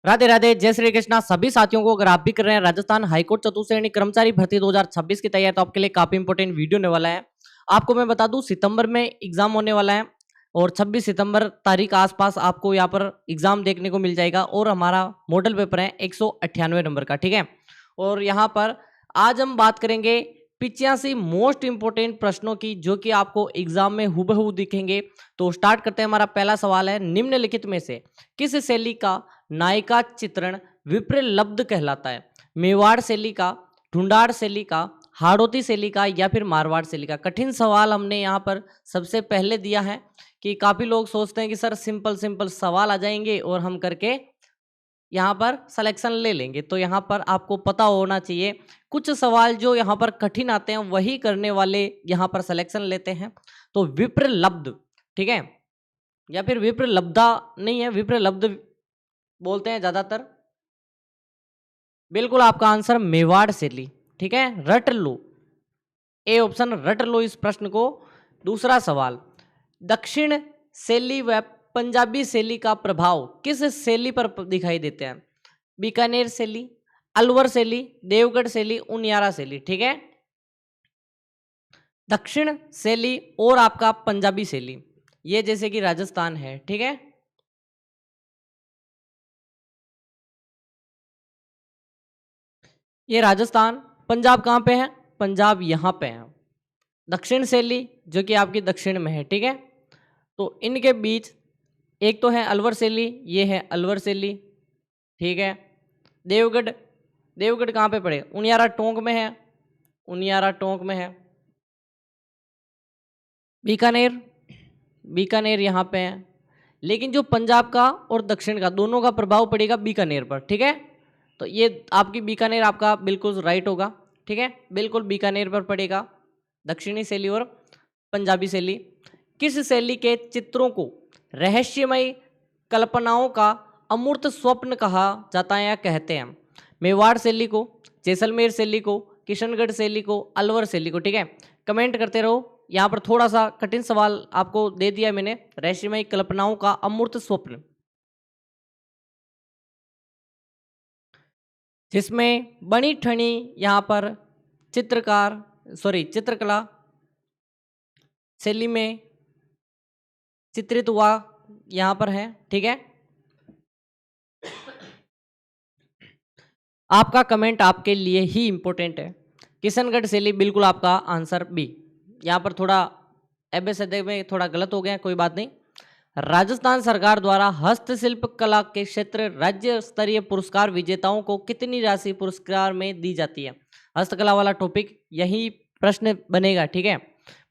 राधे राधे, जय श्री कृष्णा सभी साथियों को। अगर आप भी कर रहे हैं राजस्थान हाईकोर्ट चतुश्रेणी कर्मचारी भर्ती 2026 की तैयारी, तो आपके लिए काफी इंपोर्टेंट वीडियो होने वाला है। आपको मैं बता दूं, सितंबर में एग्जाम होने वाला है और 26 सितंबर तारीख आसपास आपको यहाँ पर एग्जाम देखने को मिल जाएगा। और हमारा मॉडल पेपर है 198 नंबर का, ठीक है। और यहाँ पर आज हम बात करेंगे 85 मोस्ट इंपोर्टेंट प्रश्नों की, जो कि आपको एग्जाम में हूबहू दिखेंगे। तो स्टार्ट करते हैं। हमारा पहला सवाल है, निम्नलिखित में से किस शैली का नायिका चित्रण विप्रलब्ध कहलाता है? मेवाड़ शैली का, ढूंढाड़ शैली का, हाड़ौती शैली का, या फिर मारवाड़ शैली का? कठिन सवाल हमने यहाँ पर सबसे पहले दिया है कि काफी लोग सोचते हैं कि सर सिंपल सिंपल सवाल आ जाएंगे और हम करके यहाँ पर सिलेक्शन ले लेंगे। तो यहाँ पर आपको पता होना चाहिए, कुछ सवाल जो यहाँ पर कठिन आते हैं वही करने वाले यहाँ पर सिलेक्शन लेते हैं। तो विप्रलब्ध, ठीक है, या फिर विप्रलब्धा नहीं है, विप्रलब्ध बोलते हैं ज्यादातर। बिल्कुल आपका आंसर मेवाड़ शैली, ठीक है, रट लो। ए ऑप्शन रट लो इस प्रश्न को। दूसरा सवाल, दक्षिण शैली व पंजाबी शैली का प्रभाव किस शैली पर दिखाई देते हैं? बीकानेर शैली, अलवर शैली, देवगढ़ शैली, उनियारा शैली, ठीक है। दक्षिण शैली और आपका पंजाबी शैली, ये जैसे कि राजस्थान है, ठीक है। ये राजस्थान, पंजाब कहाँ पे है? पंजाब यहाँ पे है। दक्षिण शैली जो कि आपकी दक्षिण में है, ठीक है। तो इनके बीच एक तो है अलवर शैली, ये है अलवर शैली, ठीक है। देवगढ़, देवगढ़ कहाँ पे पड़े? उनियारा टोंक में है, उनियारा टोंक में है। बीकानेर, बीकानेर यहाँ पे है। लेकिन जो पंजाब का और दक्षिण का दोनों का प्रभाव पड़ेगा बीकानेर पर, ठीक है। तो ये आपकी बीकानेर आपका बिल्कुल राइट होगा, ठीक है, बिल्कुल बीकानेर पर पड़ेगा दक्षिणी शैली और पंजाबी शैली। किस शैली के चित्रों को रहस्यमय कल्पनाओं का अमूर्त स्वप्न कहा जाता है या कहते हैं? मेवाड़ शैली को, जैसलमेर शैली को, किशनगढ़ शैली को, अलवर शैली को, ठीक है। कमेंट करते रहो। यहाँ पर थोड़ा सा कठिन सवाल आपको दे दिया मैंने, रहस्यमय कल्पनाओं का अमूर्त स्वप्न, जिसमें बनी ठनी यहाँ पर चित्रकार चित्रकला शैली में चित्रित हुआ यहाँ पर है, ठीक है। आपका कमेंट आपके लिए ही इंपॉर्टेंट है। किशनगढ़ शैली बिल्कुल आपका आंसर बी। यहाँ पर थोड़ा एबीसीडी में थोड़ा गलत हो गया, कोई बात नहीं। राजस्थान सरकार द्वारा हस्तशिल्प कला के क्षेत्र राज्य स्तरीय पुरस्कार विजेताओं को कितनी राशि पुरस्कार में दी जाती है? हस्तकला वाला टॉपिक यही प्रश्न बनेगा, ठीक है।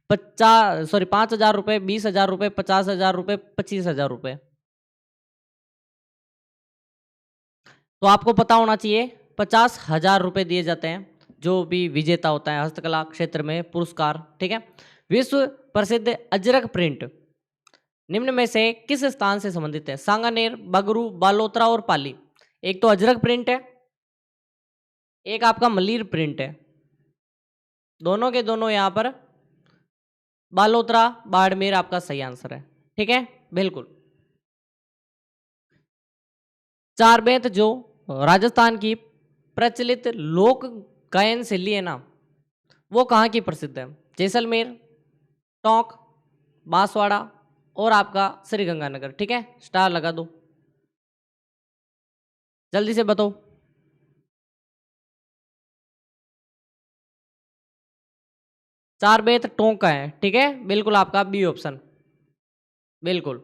5,000 रुपये, 20,000 रुपये, 50,000 रुपये, 25,000 रुपये। तो आपको पता होना चाहिए 50,000 रुपये दिए जाते हैं जो भी विजेता होता है हस्तकला क्षेत्र में पुरस्कार, ठीक है। विश्व प्रसिद्ध अजरक प्रिंट निम्न में से किस स्थान से संबंधित है? सांगानेर, बगरू, बालोतरा और पाली। एक तो अजरक प्रिंट है, एक आपका मलीर प्रिंट है। दोनों के दोनों यहाँ पर बालोतरा, बाड़मेर आपका सही आंसर है, ठीक है, बिल्कुल। चार बेंत जो राजस्थान की प्रचलित लोक गायन शैली है ना, वो कहाँ की प्रसिद्ध है? जैसलमेर, टोंक, बांसवाड़ा और आपका श्री गंगानगर, ठीक है। स्टार लगा दो, जल्दी से बताओ। चार बेत टोंक का है, ठीक है, बिल्कुल आपका बी ऑप्शन, बिल्कुल।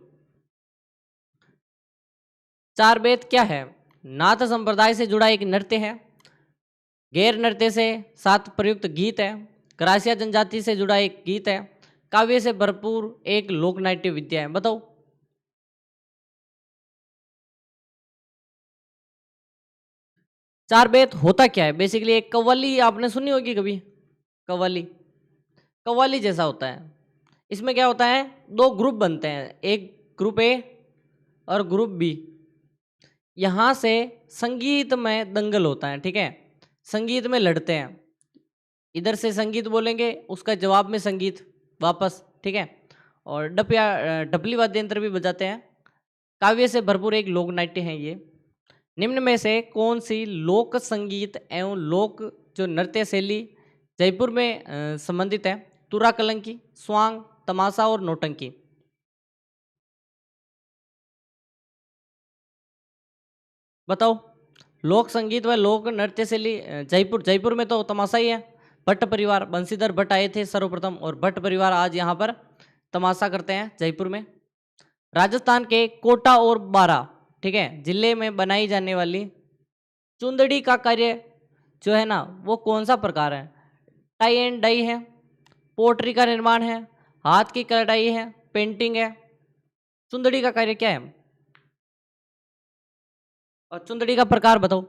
चार बेत क्या है? नाथ संप्रदाय से जुड़ा एक नृत्य है, गैर नृत्य से साथ प्रयुक्त गीत है, करासिया जनजाति से जुड़ा एक गीत है, काव्य से भरपूर एक लोक नाट्य विद्या है। बताओ। चार बेत होता क्या है? बेसिकली एक कव्वाली आपने सुनी होगी कभी, कव्वाली, कव्वाली जैसा होता है। इसमें क्या होता है, दो ग्रुप बनते हैं, एक ग्रुप ए और ग्रुप बी। यहाँ से संगीत में दंगल होता है, ठीक है, संगीत में लड़ते हैं। इधर से संगीत बोलेंगे, उसका जवाब में संगीत वापस, ठीक है। और डपिया डपली वाद्य यंत्र भी बजाते हैं। काव्य से भरपूर एक लोक नाट्य है ये। निम्न में से कौन सी लोक संगीत एवं लोक जो नृत्य शैली जयपुर में संबंधित है? तुरा कलंकी, स्वांग, तमाशा और नौटंकी। बताओ। लोक संगीत व लोक नृत्य शैली जयपुर में तो तमाशा ही है। भट्ट परिवार, बंशीधर भट्ट आए थे सर्वप्रथम और भट्ट परिवार आज यहाँ पर तमाशा करते हैं जयपुर में। राजस्थान के कोटा और बारा, ठीक है, जिले में बनाई जाने वाली चुंदड़ी का कार्य जो है ना वो कौन सा प्रकार है? टाई एंड डाई है, पोट्री का निर्माण है, हाथ की कढ़ाई है, पेंटिंग है। चुंदड़ी का कार्य क्या है और चुंदड़ी का प्रकार बताओ।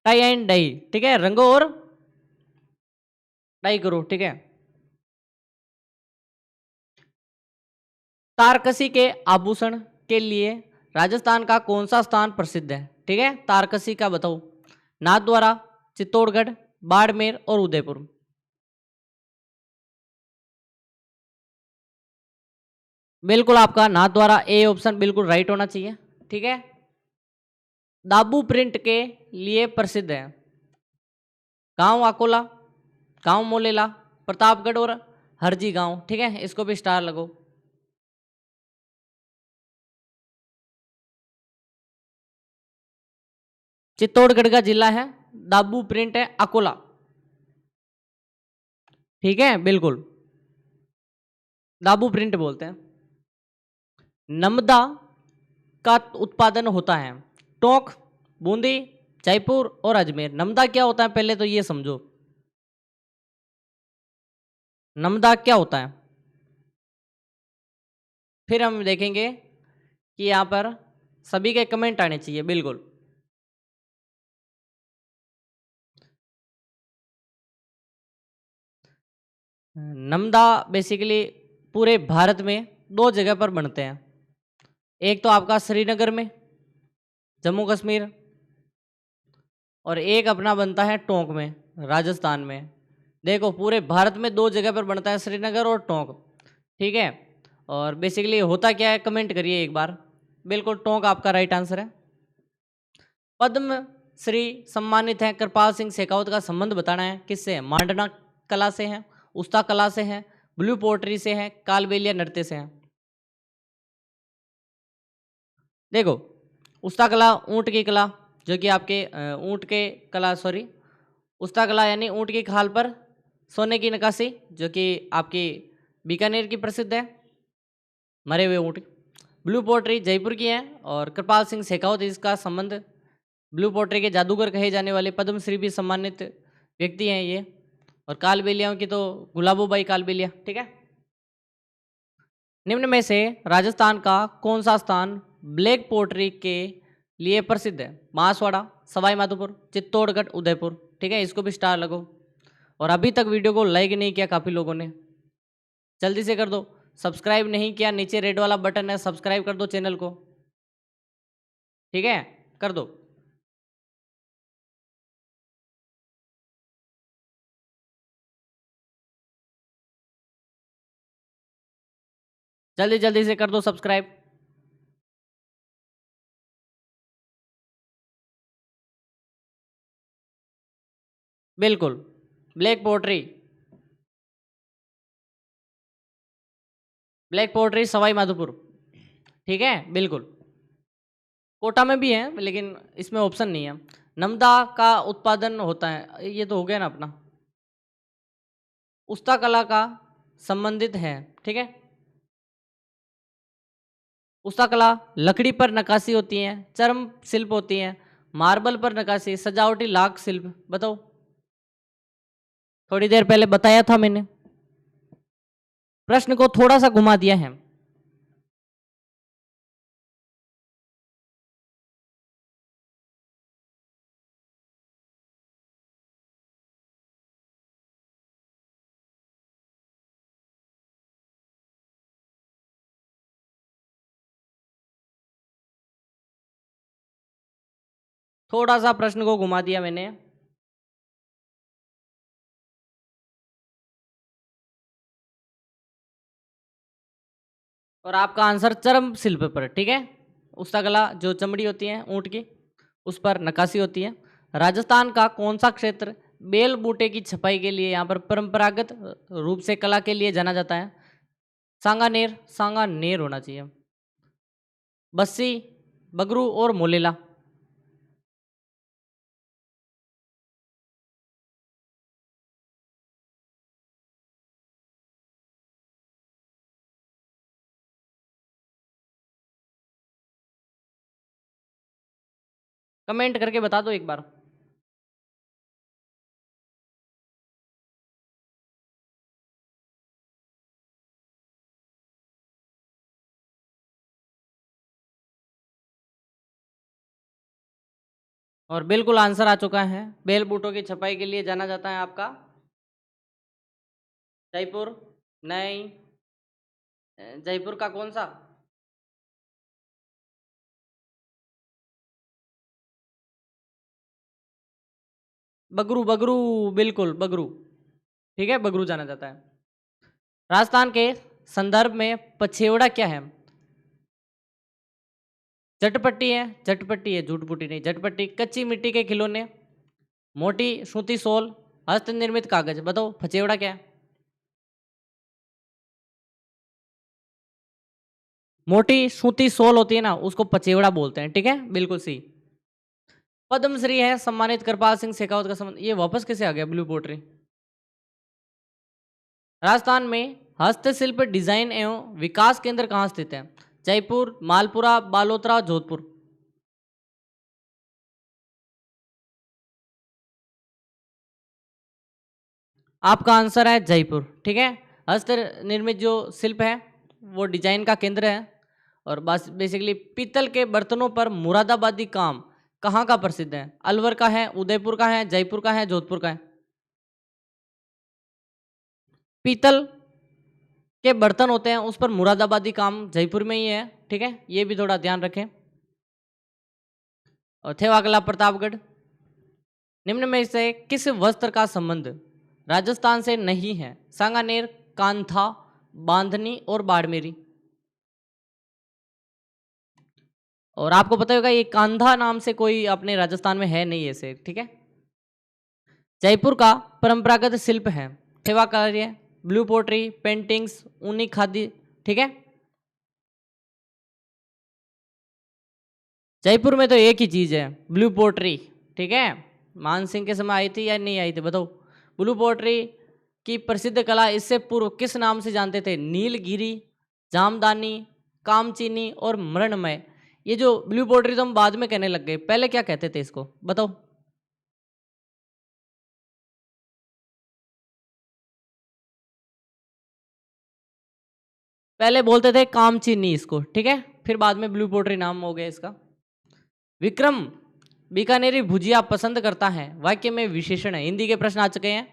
टाई एंड डाई, ठीक है, रंगो और डाई करो, ठीक है। तारकसी के आभूषण के लिए राजस्थान का कौन सा स्थान प्रसिद्ध है? ठीक है, तारकसी का बताओ। नाथद्वारा, चित्तौड़गढ़, बाड़मेर और उदयपुर। बिल्कुल आपका नाथद्वारा ए ऑप्शन बिल्कुल राइट होना चाहिए, ठीक है। दाबू प्रिंट के लिए प्रसिद्ध है गांव अकोला, गांव मोलेला, प्रतापगढ़ और हरजी गांव, ठीक है, इसको भी स्टार लगो। चित्तौड़गढ़ का जिला है, दाबू प्रिंट है अकोला, ठीक है, बिल्कुल दाबू प्रिंट बोलते हैं। नमदा का उत्पादन होता है टोंक, बूंदी, जयपुर और अजमेर। नमदा क्या होता है पहले तो ये समझो, नमदा क्या होता है, फिर हम देखेंगे कि यहाँ पर सभी के कमेंट आने चाहिए। बिल्कुल नमदा बेसिकली पूरे भारत में दो जगह पर बनते हैं। एक तो आपका श्रीनगर में, जम्मू कश्मीर, और एक अपना बनता है टोंक में, राजस्थान में। देखो पूरे भारत में दो जगह पर बनता है, श्रीनगर और टोंक, ठीक है। और बेसिकली होता क्या है कमेंट करिए एक बार। बिल्कुल टोंक आपका राइट आंसर है। पद्म श्री सम्मानित है कृपाल सिंह शेखावत का संबंध बताना है किससे है? मांडना कला से है, उस्ता कला से है, ब्लू पोट्री से है, कालबेलिया नृत्य से है। देखो उस्ता कला ऊंट की कला, जो कि आपके ऊंट के कला सॉरी उस्ता कला यानी ऊंट की खाल पर सोने की नक्काशी, जो कि आपकी बीकानेर की प्रसिद्ध है, मरे हुए ऊंट। ब्लू पोट्री जयपुर की है और कृपाल सिंह शेखावत इसका संबंध ब्लू पोट्री के जादूगर कहे जाने वाले पद्मश्री भी सम्मानित व्यक्ति हैं ये। और कालबेलियाओं की तो गुलाबोबाई कालबेलिया, ठीक है। निम्न में से राजस्थान का कौन सा स्थान ब्लैक पोट्री के लिए प्रसिद्ध है? बांसवाड़ा, सवाई माधोपुर, चित्तौड़गढ़, उदयपुर, ठीक है, इसको भी स्टार लगो। और अभी तक वीडियो को लाइक नहीं किया काफ़ी लोगों ने, जल्दी से कर दो। सब्सक्राइब नहीं किया, नीचे रेड वाला बटन है, सब्सक्राइब कर दो चैनल को, ठीक है, कर दो। जल्दी जल्दी से कर दो सब्सक्राइब। बिल्कुल black pottery, black pottery Sawai Madhopur, ठीक है, बिल्कुल। कोटा में भी है लेकिन इसमें ऑप्शन नहीं है। नमदा का उत्पादन होता है, ये तो हो गया ना अपना। उस्ता कला का संबंधित है, ठीक है। उस्ता कला लकड़ी पर नक्काशी होती है, चर्म शिल्प होती है, मार्बल पर नक्काशी, सजावटी लाख शिल्प। बताओ, थोड़ी देर पहले बताया था मैंने, प्रश्न को थोड़ा सा घुमा दिया है। थोड़ा सा प्रश्न को घुमा दिया मैंने। और आपका आंसर चर्म शिल्प पर, ठीक है, उसका गला जो चमड़ी होती है ऊँट की उस पर नक्काशी होती है। राजस्थान का कौन सा क्षेत्र बेल बूटे की छपाई के लिए यहाँ पर परंपरागत रूप से कला के लिए जाना जाता है? सांगानेर, सांगानेर होना चाहिए। बस्सी, बगरू और मोलेला। कमेंट करके बता दो एक बार। और बिल्कुल आंसर आ चुका है। बेल बूटों की छपाई के लिए जाना जाता है आपका जयपुर। नहीं, जयपुर का कौन सा? बगरू, बगरू, बिल्कुल बगरू। ठीक है, बगरू जाना जाता है। राजस्थान के संदर्भ में पछेवड़ा क्या है? चटपट्टी है, चटपट्टी है, झूठपुटी नहीं, झटपट्टी। कच्ची मिट्टी के खिलौने, मोटी सूती सोल, हस्त निर्मित कागज। बताओ पछेवड़ा क्या है? मोटी सूती सोल होती है ना, उसको पचेवड़ा बोलते हैं। ठीक है, बिल्कुल सही। पद्मश्री है सम्मानित कृपाल सिंह शेखावत का संबंध, ये वापस कैसे आ गया ब्लू पोट्री? राजस्थान में हस्तशिल्प डिजाइन एवं विकास केंद्र कहाँ स्थित है? जयपुर, मालपुरा, बालोतरा, जोधपुर। आपका आंसर है जयपुर। ठीक है, हस्त निर्मित जो शिल्प है वो डिजाइन का केंद्र है। और बस बेसिकली पीतल के बर्तनों पर मुरादाबादी काम कहाँ का प्रसिद्ध है? अलवर का है, उदयपुर का है, जयपुर का है, जोधपुर का है। पीतल के बर्तन होते हैं उस पर मुरादाबादी काम जयपुर में ही है। ठीक है, ये भी थोड़ा ध्यान रखें। और थे अगला प्रतापगढ़। निम्न में से किस वस्त्र का संबंध राजस्थान से नहीं है? सांगानेर, कांथा, बांधनी और बाड़मेरी। और आपको पता होगा ये कांधा नाम से कोई अपने राजस्थान में है नहीं ऐसे। ठीक है, जयपुर का परंपरागत शिल्प है सेवा कार्य, ब्लू पोट्री, पेंटिंग्स, ऊनी खादी। ठीक है, जयपुर में तो एक ही चीज है, ब्लू पोट्री। ठीक है, मान सिंह के समय आई थी या नहीं आई थी बताओ? ब्लू पोट्री की प्रसिद्ध कला इससे पूर्व किस नाम से जानते थे? नीलगिरी, जामदानी, कामचीनी और मृणमय। ये जो ब्लू पोट्री तो हम बाद में कहने लग गए, पहले क्या कहते थे इसको बताओ? पहले बोलते थे कामचीनी इसको। ठीक है, फिर बाद में ब्लू पोट्री नाम हो गया इसका। विक्रम बीकानेरी भुजिया पसंद करता है, वाक्य में विशेषण है। हिंदी के प्रश्न आ चुके हैं।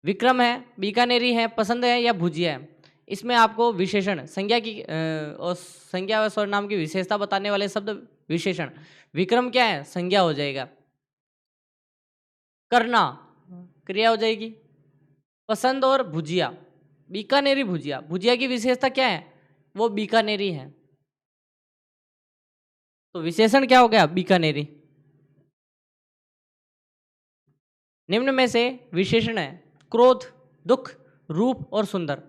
विक्रम है, बीकानेरी है, पसंद है या भुजिया है? इसमें आपको विशेषण संज्ञा की और संज्ञा व सर्वनाम की विशेषता बताने वाले शब्द विशेषण। विक्रम क्या है? संज्ञा हो जाएगा। करना क्रिया हो जाएगी। पसंद और भुजिया, बीकानेरी भुजिया, भुजिया की विशेषता क्या है? वो बीकानेरी है। तो विशेषण क्या हो गया? बीकानेरी। निम्न में से विशेषण है क्रोध, दुख, रूप और सुंदर।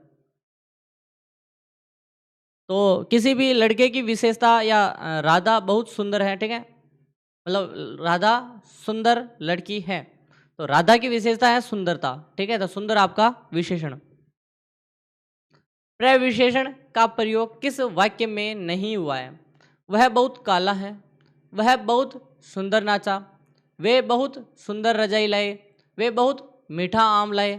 तो किसी भी लड़के की विशेषता या राधा बहुत सुंदर है। ठीक है, मतलब राधा सुंदर लड़की है, तो राधा की विशेषता है सुंदरता। ठीक है, तो सुंदर आपका विशेषण। प्रविशेषण का प्रयोग किस वाक्य में नहीं हुआ है? वह बहुत काला है, वह बहुत सुंदर नाचा, वे बहुत सुंदर रजाई लाए, वे बहुत मीठा आम लाए।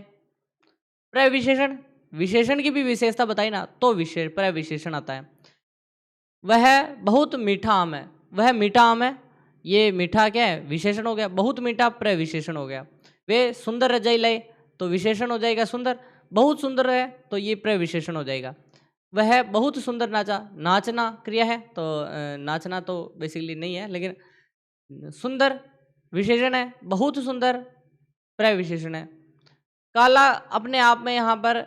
प्रविशेषण, विशेषण की भी विशेषता बताई ना तो विशेष प्रविशेषण आता है। वह बहुत मीठा आम है, वह मीठा आम है, ये मीठा क्या है? विशेषण हो गया। बहुत मीठा प्रविशेषण हो गया। वे सुंदर रजाई लाए तो विशेषण हो जाएगा सुंदर। बहुत सुंदर है तो ये प्रविशेषण हो जाएगा। वह बहुत सुंदर नाचा, नाचना क्रिया है तो नाचना तो बेसिकली नहीं है, लेकिन सुंदर विशेषण है, बहुत सुंदर प्रविशेषण है। काला अपने आप में यहाँ पर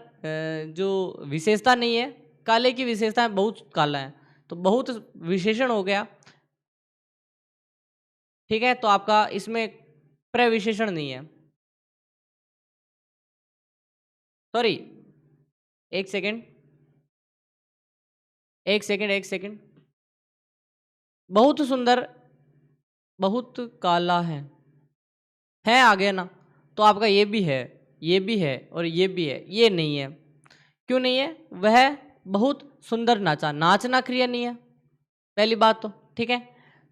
जो विशेषता नहीं है, काले की विशेषता है बहुत काला है। तो बहुत विशेषण हो गया, ठीक है। तो आपका इसमें प्रविशेषण नहीं है, सॉरी, एक सेकेंड, एक सेकेंड, एक सेकेंड। बहुत सुंदर, बहुत काला है आ गया ना, तो आपका ये भी है, ये भी है और ये भी है, ये नहीं है। क्यों नहीं है? वह बहुत सुंदर नाचा, नाचना क्रिया नहीं है, पहली बात तो, ठीक है।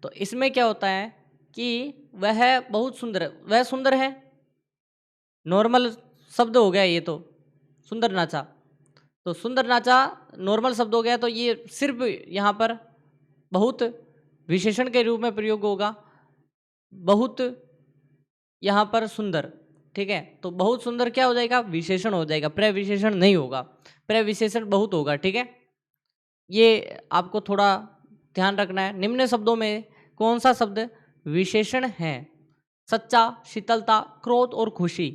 तो इसमें क्या होता है कि वह बहुत सुंदर है, वह सुंदर है, नॉर्मल शब्द हो गया ये तो, सुंदर नाचा, तो सुंदर नाचा नॉर्मल शब्द हो गया, तो ये सिर्फ यहाँ पर बहुत विशेषण के रूप में प्रयोग होगा, बहुत यहाँ पर सुंदर, ठीक है। तो बहुत सुंदर क्या हो जाएगा? विशेषण हो जाएगा, प्रविशेषण नहीं होगा, प्रविशेषण बहुत होगा, ठीक है। ये आपको थोड़ा ध्यान रखना है। निम्न शब्दों में कौन सा शब्द विशेषण है? सच्चा, शीतलता, क्रोध और खुशी।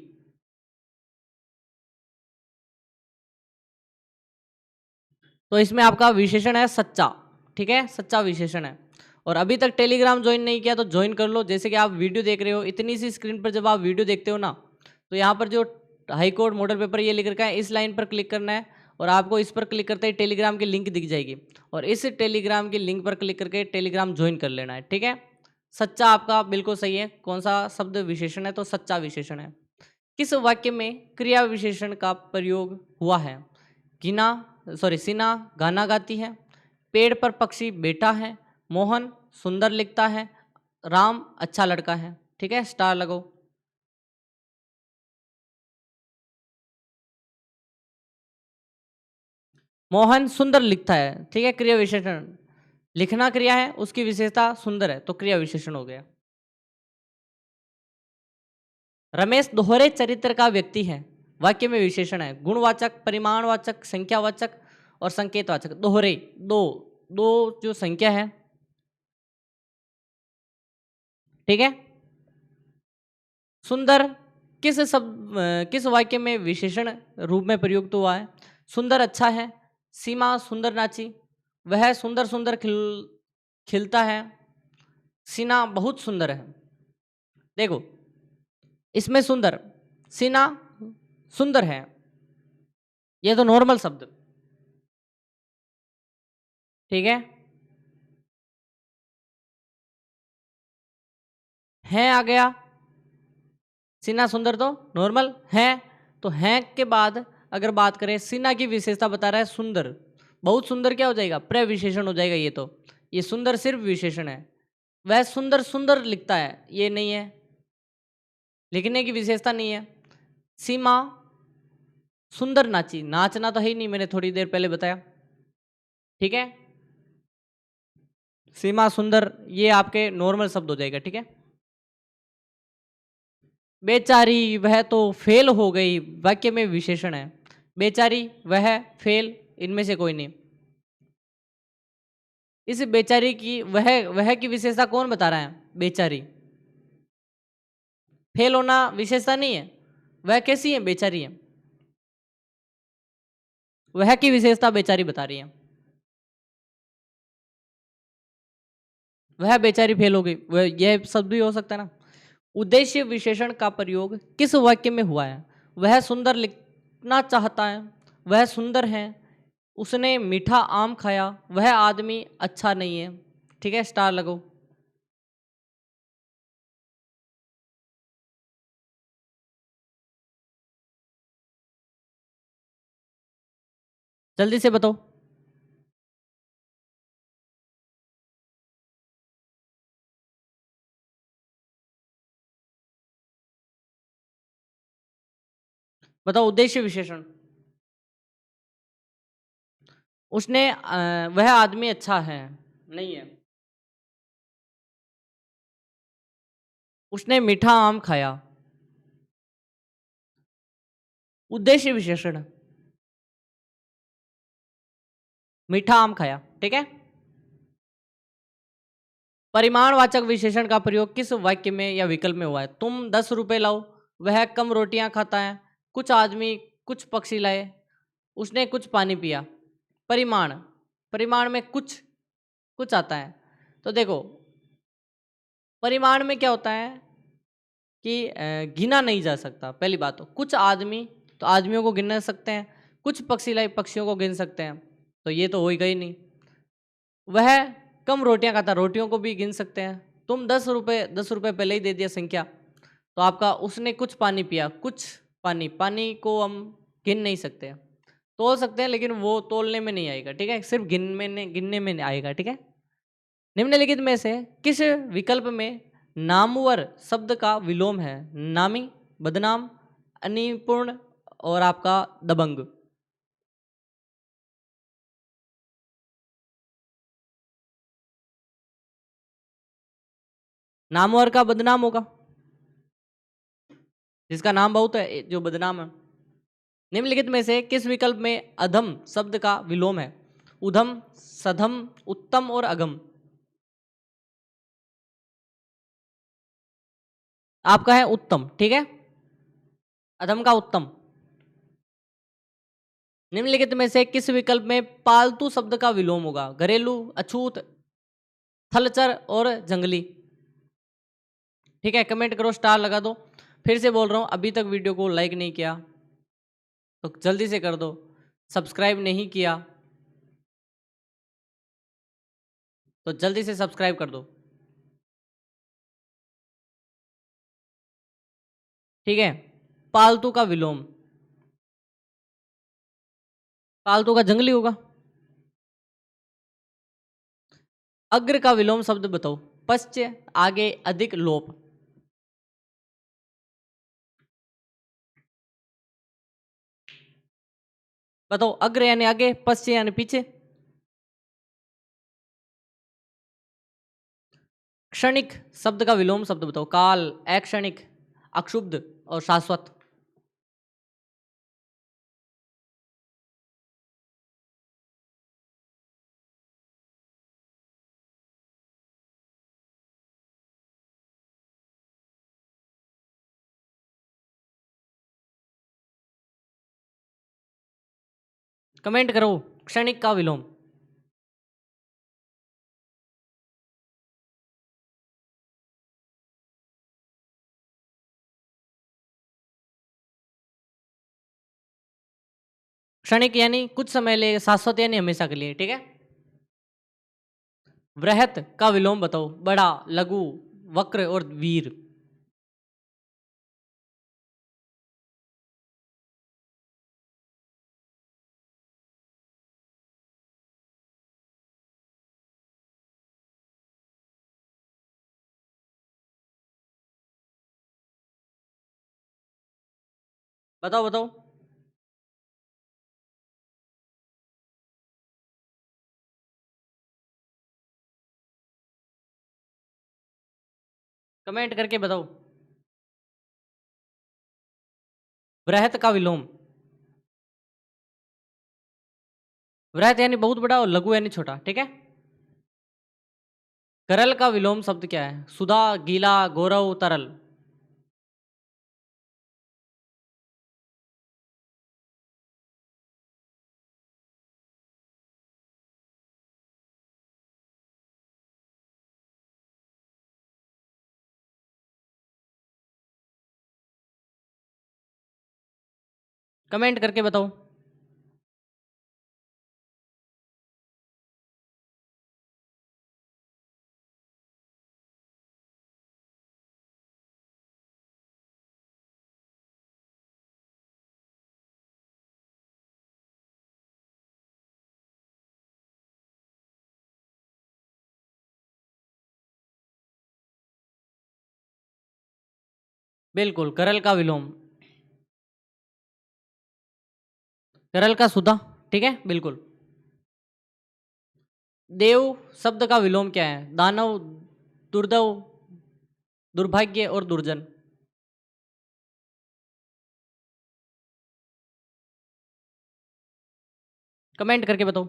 तो इसमें आपका विशेषण है सच्चा, ठीक है, सच्चा विशेषण है। और अभी तक टेलीग्राम ज्वाइन नहीं किया तो ज्वाइन कर लो। जैसे कि आप वीडियो देख रहे हो, इतनी सी स्क्रीन पर जब आप वीडियो देखते हो ना, तो यहाँ पर जो हाई कोर्ट मॉडल पेपर ये लिख रखा है, इस लाइन पर क्लिक करना है और आपको इस पर क्लिक करते ही टेलीग्राम की लिंक दिख जाएगी और इस टेलीग्राम की लिंक पर क्लिक करके टेलीग्राम ज्वाइन कर लेना है, ठीक है। सच्चा आपका बिल्कुल सही है। कौन सा शब्द विशेषण है? तो सच्चा विशेषण है। किस वाक्य में क्रिया विशेषण का प्रयोग हुआ है? गिना, सॉरी, सीना गाना गाती है, पेड़ पर पक्षी बैठा है, मोहन सुंदर लिखता है, राम अच्छा लड़का है, ठीक है, स्टार लगाओ। मोहन सुंदर लिखता है, ठीक है, क्रिया विशेषण, लिखना क्रिया है, उसकी विशेषता सुंदर है, तो क्रिया विशेषण हो गया। रमेश दोहरे चरित्र का व्यक्ति है, वाक्य में विशेषण है, गुणवाचक, परिमाणवाचक, संख्यावाचक और संकेतवाचक। दोहरे, दो, दो जो संख्या है, ठीक है। सुंदर किस वाक्य में विशेषण रूप में प्रयुक्त हुआ है? सुंदर अच्छा है, सीमा सुंदर नाची, वह सुंदर सुंदर खिलता है, सीना बहुत सुंदर है। देखो, इसमें सुंदर, सीना सुंदर है, ये तो नॉर्मल शब्द, ठीक है आ गया, सीना सुंदर तो नॉर्मल है। तो है के बाद अगर बात करें, सीना की विशेषता बता रहा है सुंदर, बहुत सुंदर क्या हो जाएगा? प्रविशेषण हो जाएगा। ये सुंदर सिर्फ विशेषण है। वह सुंदर सुंदर लिखता है, ये नहीं है, लिखने की विशेषता नहीं है। सीमा सुंदर नाची, नाचना तो है ही नहीं, मैंने थोड़ी देर पहले बताया, ठीक है। सीमा सुंदर ये आपके नॉर्मल शब्द हो जाएगा, ठीक है। बेचारी वह तो फेल हो गई, वाक्य में विशेषण है, बेचारी, वह, फेल, इनमें से कोई नहीं। इस बेचारी की वह की विशेषता कौन बता रहा है? बेचारी, फेल होना विशेषता नहीं है, वह कैसी है? बेचारी है, वह की विशेषता बेचारी बता रही है, वह बेचारी फेल हो गई, वह यह शब्द भी हो सकता है ना। उद्देश्य विशेषण का प्रयोग किस वाक्य में हुआ है? वह सुंदर लिखना चाहता है, वह सुंदर है, उसने मीठा आम खाया, वह आदमी अच्छा नहीं है, ठीक है, स्टार लगो। जल्दी से बताओ, बताओ उद्देश्य विशेषण। उसने वह आदमी अच्छा है, नहीं है। उसने मीठा आम खाया, उद्देश्य विशेषण, मीठा आम खाया, ठीक है। परिमाणवाचक विशेषण का प्रयोग किस वाक्य में या विकल्प में हुआ है? तुम 10 रुपए लाओ, वह कम रोटियां खाता है, कुछ आदमी कुछ पक्षी लाए, उसने कुछ पानी पिया। परिमाण, परिमाण में कुछ कुछ आता है। तो देखो परिमाण में क्या होता है कि गिना नहीं जा सकता। पहली बात तो कुछ आदमी, तो आदमियों को गिन सकते हैं, कुछ पक्षियों को गिन सकते हैं, तो ये तो होएगा ही नहीं। वह कम रोटियां खाता, रोटियों को भी गिन सकते हैं। तुम 10 रुपये पहले ही दे दिया संख्या, तो आपका उसने कुछ पानी पिया, कुछ पानी, पानी को हम गिन नहीं सकते, तोल सकते हैं लेकिन वो तोलने में नहीं आएगा, ठीक है, सिर्फ गिनने में आएगा, ठीक है। निम्नलिखित में से किस विकल्प में नामवर शब्द का विलोम है? नामी, बदनाम, अनिपुण और आपका दबंग। नामवर का बदनाम होगा, जिसका नाम बहुत है जो बदनाम है। निम्नलिखित में से किस विकल्प में अधम शब्द का विलोम है? उधम, सधम, उत्तम और अगम। आपका है उत्तम, ठीक है, अधम का उत्तम। निम्नलिखित में से किस विकल्प में पालतू शब्द का विलोम होगा? घरेलू, अछूत, थलचर और जंगली। ठीक है, कमेंट करो, स्टार लगा दो। फिर से बोल रहा हूं, अभी तक वीडियो को लाइक नहीं किया तो जल्दी से कर दो, सब्सक्राइब नहीं किया तो जल्दी से सब्सक्राइब कर दो, ठीक है। पालतू का विलोम, पालतू का जंगली होगा। अग्र का विलोम शब्द बताओ। पश्च, आगे, अधिक, लोप। बताओ, अग्र यानी आगे, पश्च यानी पीछे। क्षणिक शब्द का विलोम शब्द बताओ। काल, अक्षणिक, अक्षुब्ध और शाश्वत। कमेंट करो, क्षणिक का विलोम। क्षणिक यानी कुछ समय ले, शाश्वत यानी हमेशा के लिए, ठीक है। वृहत का विलोम बताओ। बड़ा, लघु, वक्र और वीर। बताओ बताओ। कमेंट करके बताओ। वृहत का विलोम, वृहत यानी बहुत बड़ा और लघु यानी छोटा, ठीक है। करल का विलोम शब्द क्या है? सुधा, गीला, गौरव, तरल। कमेंट करके बताओ। बिल्कुल, करल का विलोम, करल का सुधा, ठीक है, बिल्कुल। देव शब्द का विलोम क्या है? दानव, दुर्दव, दुर्भाग्य और दुर्जन। कमेंट करके बताओ।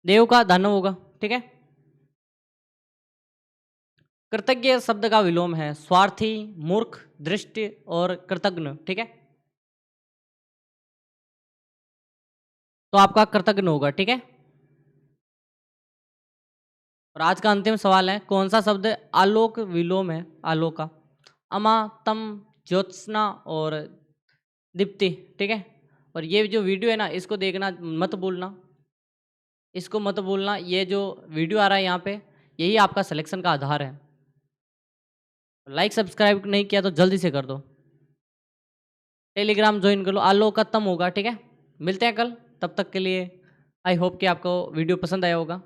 देव का दानव होगा, ठीक है। कृतज्ञ शब्द का विलोम है। स्वार्थी, मूर्ख, दृष्टि और कृतज्ञ, ठीक है। तो आपका कृतज्ञ होगा, ठीक है। और आज का अंतिम सवाल है, कौन सा शब्द आलोक विलोम है? आलोका, अमा, तम, ज्योत्सना और दीप्ति। ठीक है। और ये जो वीडियो है ना, इसको देखना मत भूलना, इसको मत भूलना। ये जो वीडियो आ रहा है यहाँ पे, यही आपका सिलेक्शन का आधार है। लाइक सब्सक्राइब नहीं किया तो जल्दी से कर दो। टेलीग्राम ज्वाइन कर लो, आलोक खत्म होगा। ठीक है, मिलते हैं कल, तब तक के लिए आई होप कि आपको वीडियो पसंद आया होगा।